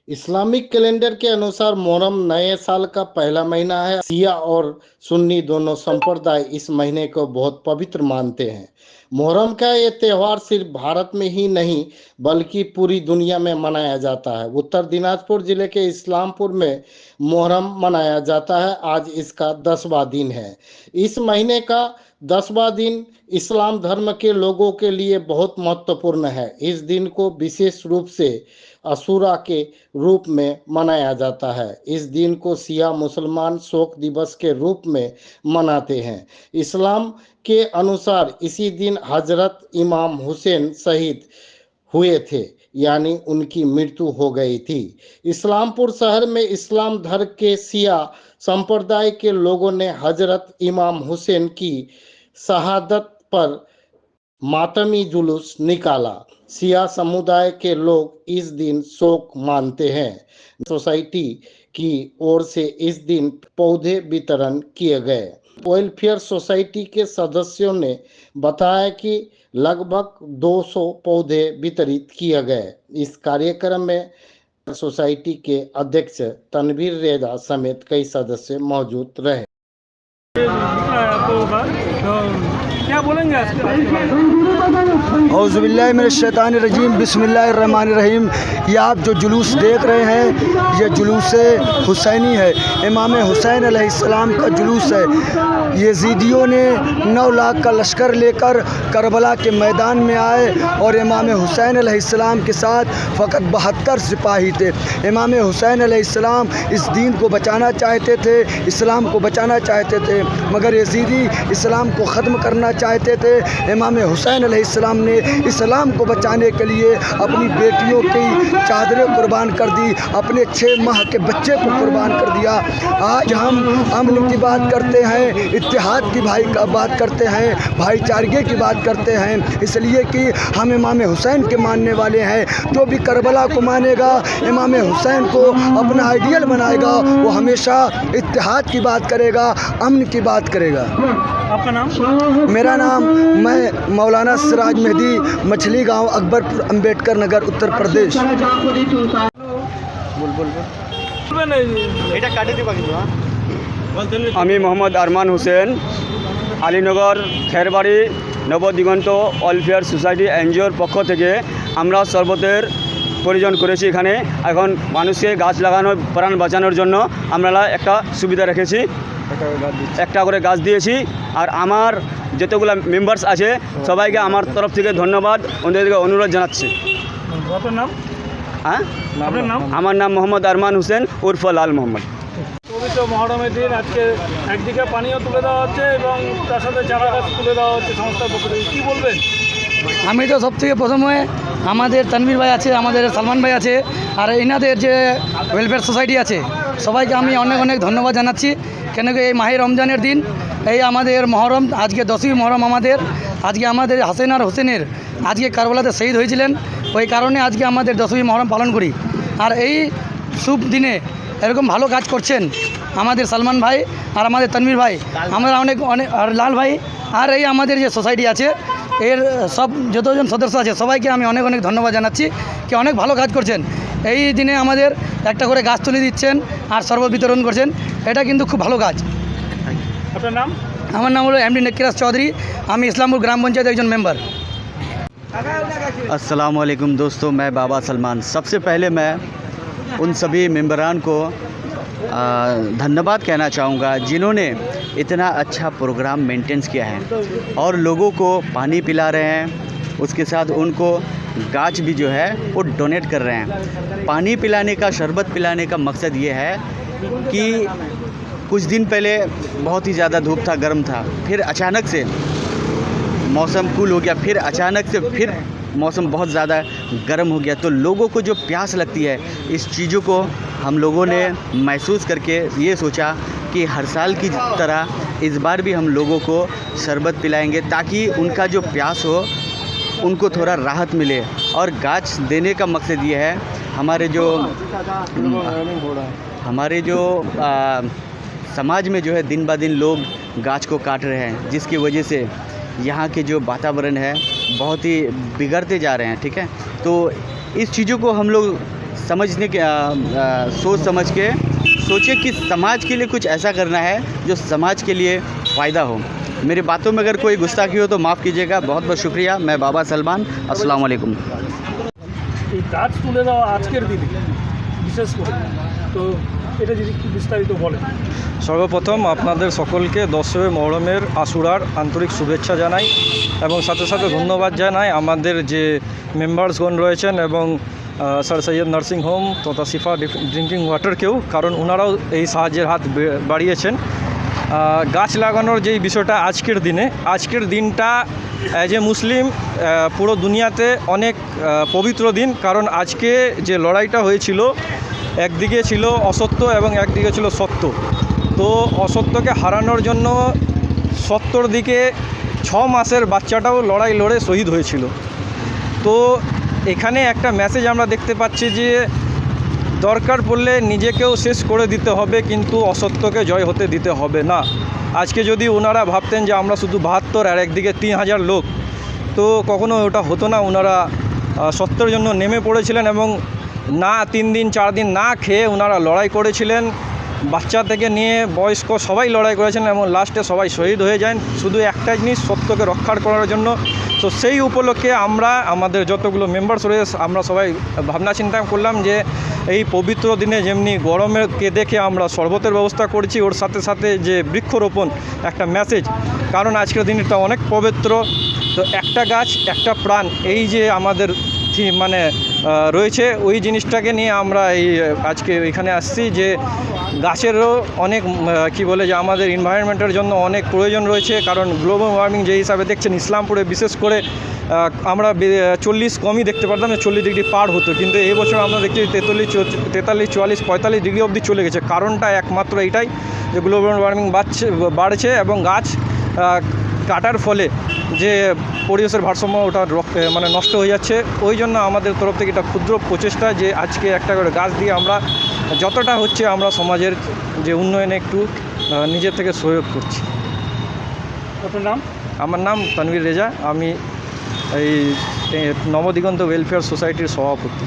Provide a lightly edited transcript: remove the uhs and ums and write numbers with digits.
Islamic calendar के अनुसार मुहर्रम नए साल का पहला महीना है। शिया और सुन्नी दोनों संप्रदाय इस महीने को बहुत पवित्र मानते हैं। मुहर्रम का ये त्यौहार सिर्फ भारत में ही नहीं बल्कि पूरी दुनिया में मनाया जाता है। उत्तर दिनाजपुर जिले के इस्लामपुर में मुहर्रम मनाया जाता है। आज इसका 10वां दिन है। इस महीने का 10वां दिन इस्लाम धर्म के लोगों के लिए बहुत महत्वपूर्ण है। इस दिन को विशेष रूप से अशूरा के रूप में मनाया जाता है। इस दिन को शिया मुसलमान शोक दिवस के रूप में मनाते हैं। इस्लाम के अनुसार इसी दिन हजरत इमाम हुसैन शहीद हुए थे, यानी उनकी मृत्यु हो गई थी। इस्लामपुर शहर में इस्लाम धर्म के शिया संप्रदाय के लोगों ने हजरत इमाम हुसैन की शहादत पर मातमी जुलूस निकाला। शिया समुदाय के लोग इस दिन शोक मानते हैं। सोसाइटी की ओर से इस दिन पौधे वितरण किए गए। वेलफेयर सोसाइटी के सदस्यों ने बताया कि लगभग 200 पौधे वितरित किए गए। इस कार्यक्रम में सोसाइटी के अध्यक्ष तनवीर रेजा समेत कई सदस्य मौजूद रहे। क्या बोलेंगे? औज़ुबिल्लाहिमिनश्शैतानिर्रजीम बिस्मिल्लाहिर्रहमानिर्रहीम। ये आप जो जुलूस देख रहे हैं ये जुलूस हुसैनी है। इमाम हुसैन अलैहिस्सलाम का जुलूस है। यज़ीदियों ने 9 लाख का लश्कर लेकर करबला के मैदान में आए और इमाम हुसैन अलैहिस्सलाम के साथ फ़कत 72 सिपाही थे। इमाम हुसैन अलैहिस्सलाम इस दीन को बचाना चाहते थे, इस्लाम को बचाना चाहते थे, मगर यज़ीदी इस्लाम को ख़त्म करना चाहते थे। इमाम हुसैन अलैहिस्सलाम ने इस्लाम को बचाने के लिए अपनी बेटियों की चादरें कुर्बान कर दी, अपने 6 माह के बच्चे को कुर्बान कर दिया। आज हम अमन की बात करते हैं, इत्तेहाद की बात करते हैं, भाईचारे की बात करते हैं, इसलिए कि हम इमाम हुसैन के मानने वाले हैं। जो भी करबला को मानेगा, इमाम हुसैन को अपना आइडियल बनाएगा, वो हमेशा इत्तेहाद की बात करेगा, अमन की बात करेगा। आपका नाम? मेरा नाम, मैं मौलाना सिराज मेहदी, मछली गांव, अकबरपुर, अंबेडकर नगर, उत्तर प्रदेश। আমি মোহাম্মদ আরমান হোসেন, আলীনগর খেরবাড়ি নবদিগন্ত ওয়েলফেয়ার সোসাইটি এনজিওর পক্ষ থেকে আমরা শরবতের প্রয়োজন করেছি। এখানে এখন মানুষকে গাছ লাগানোর প্রাণ বাঁচানোর জন্য আমরা একটা সুবিধা রেখেছি, একটা করে গাছ দিয়েছি। আর আমার যতগুলো মেম্বার্স আছে সবাইকে আমার তরফ থেকে ধন্যবাদ, ওদেরকে অনুরোধ জানাচ্ছি। আপনার নাম? হ্যাঁ, আপনার নাম? আমার নাম মোহাম্মদ আরমান হোসেন উর্ফ লাল মোহাম্মদ। পবিত্র মহরমের দিন আজকে একদিকে পানীয় তুলে দেওয়া হচ্ছে এবং তার সাথে চারা গাছ তুলে দেওয়া হচ্ছে সংস্থার পক্ষ থেকে, কী বলবেন? আমি তো সবথেকে প্রথমে আমাদের তানভীর ভাই আছে, আমাদের সালমান ভাই আছে, আর এনাদের যে ওয়েলফেয়ার সোসাইটি আছে সবাইকে আমি অনেক অনেক ধন্যবাদ জানাচ্ছি। কেন কি এই মাহে রমজানের দিন, এই আমাদের মহরম, আজকে 10ই মহরম আমাদের, আজকে আমাদের হাসেন আর হোসেনের আজকে কারবালাতে শহীদ হয়েছিলেন, ওই কারণে আজকে আমাদের 10ই মহরম পালন করি। আর এই শুভ দিনে এরকম ভালো কাজ করছেন আমাদের সালমান ভাই আর আমাদের তানভীর ভাই, আমরা অনেক অনেক, আর লাল ভাই, আর এই আমাদের যে সোসাইটি আছে এর সব যতজন সদস্য আছে সবাইকে আমি অনেক অনেক ধন্যবাদ জানাচ্ছি, কি অনেক ভালো কাজ করছেন। এই দিনে আমাদের একটা করে গাছ তুলে দিচ্ছেন আর শরবত বিতরণ করছেন, এটা কিন্তু খুব ভালো কাজ। আপনার নাম? আমার নাম হলো এমডি নেকিরাজ চৌধুরী, আমি इस्लामपुर ग्राम पंचायत একজন मेंबर। अस्सलाम वालेकुम दोस्तों, मैं बाबा सलमान। सबसे पहले मैं उन सभी मेंबरान को धन्यवाद कहना चाहूँगा जिन्होंने इतना अच्छा प्रोग्राम मेंटेन किया है और लोगों को पानी पिला रहे हैं, उसके साथ उनको गाछ भी जो है वो डोनेट कर रहे हैं। पानी पिलाने का, शरबत पिलाने का मकसद ये है कि कुछ दिन पहले बहुत ही ज़्यादा धूप था, गर्म था, फिर अचानक से मौसम कूल हो गया, फिर अचानक से फिर मौसम बहुत ज़्यादा गर्म हो गया, तो लोगों को जो प्यास लगती है, इस चीज़ों को हम लोगों ने महसूस करके ये सोचा कि हर साल की तरह इस बार भी हम लोगों को शरबत पिलाएंगे ताकि उनका जो प्यास हो उनको थोड़ा राहत मिले। और गाछ देने का मकसद ये है, हमारे जो समाज में जो है दिन ब दिन लोग गाछ को काट रहे हैं, जिसकी वजह से यहाँ के जो वातावरण है बहुत ही बिगड़ते जा रहे हैं। ठीक है, तो इस चीज़ों को हम लोग समझने के सोच समझ के सोचे कि समाज के लिए कुछ ऐसा करना है जो समाज के लिए फ़ायदा हो। मेरी बातों में अगर कोई गुस्ताखी हो तो माफ़ कीजिएगा। बहुत बहुत शुक्रिया। मैं बाबा सलमान, अस्सलाम वालेकुम। এই গাছ তুলে দেওয়া আজকের দিনে বিশেষ করে, তো এটা যদি একটু বিস্তারিত বলেন। সর্বপ্রথম আপনাদের সকলকে 10ই মহরমের আশুরার আন্তরিক শুভেচ্ছা জানাই এবং সাথে সাথে ধন্যবাদ জানাই আমাদের যে মেম্বার্সগণ রয়েছেন এবং স্যার সৈয়দ নার্সিং হোম তথা সিফা ড্রিঙ্কিং ওয়াটারকেও, কারণ ওনারাও এই সাহায্যের হাত বাড়িয়েছেন। গাছ লাগানোর যেই বিষয়টা আজকের দিনটা অ্যাজ এ মুসলিম পুরো দুনিয়াতে অনেক পবিত্র দিন, কারণ আজকে যে লড়াইটা হয়েছিল একদিকে ছিল অসত্য এবং একদিকে ছিল সত্য। তো অসত্যকে হারানোর জন্য সত্যর দিকে 6 মাসের বাচ্চাটাও লড়াই লড়ে শহীদ হয়েছিল। তো এখানে একটা মেসেজ আমরা দেখতে পাচ্ছি যে দরকার পড়লে নিজেকেও শেষ করে দিতে হবে, কিন্তু অসত্যকে জয় হতে দিতে হবে না। আজকে যদি ওনারা ভাবতেন যে আমরা শুধু 72 আর একদিকে 3000 লোক, তো কখনো ওটা হতো না। ওনারা সত্যের জন্য নেমে পড়েছিলেন এবং না 3 দিন 4 দিন না খেয়ে ওনারা লড়াই করেছিলেন। বাচ্চা থেকে নিয়ে বয়স্ক সবাই লড়াই করেছেন এবং লাস্টে সবাই শহীদ হয়ে যান শুধু একটা জিনিস, সত্যকে রক্ষা করার জন্য। তো সেই উপলক্ষে আমরা আমাদের যতগুলো মেম্বার্স রয়েছে আমরা সবাই ভাবনা চিন্তা করলাম যে এই পবিত্র দিনে যেমনি গরমকে দেখে আমরা শরবতের ব্যবস্থা করেছি, ওর সাথে সাথে যে বৃক্ষরোপণ একটা মেসেজ, কারণ আজকের দিনটা অনেক পবিত্র। তো একটা গাছ একটা প্রাণ, এই যে আমাদের মানে রয়েছে, ওই জিনিসটাকে নিয়ে আমরা এই আজকে এখানে আসছি যে গাছেরও অনেক কি বলে যে আমাদের এনভায়রনমেন্টের জন্য অনেক প্রয়োজন রয়েছে। কারণ গ্লোবাল ওয়ার্মিং যে হিসাবে দেখছেন ইসলামপুরে বিশেষ করে আমরা 40 কমই দেখতে পারতাম, 40 ডিগ্রি পার হতো, কিন্তু এই বছর আমরা দেখছি 43, 44, 45 ডিগ্রি অবধি চলে গেছে। কারণটা একমাত্র এইটাই যে গ্লোবাল ওয়ার্মিং বাড়ছে এবং গাছ কাটার ফলে যে পরিবেশের ভারসাম্য ওটা মানে নষ্ট হয়ে যাচ্ছে। ওই জন্য আমাদের তরফ থেকে এটা ক্ষুদ্র প্রচেষ্টা যে আজকে একটা করে গাছ দিয়ে আমরা যতটা হচ্ছে আমরা সমাজের যে উন্নয়নে একটু নিজের থেকে সহযোগ করছি। আপনার নাম? আমার নাম তানভীর রেজা, আমি এই নবদিগন্ত ওয়েলফেয়ার সোসাইটির সভাপতি।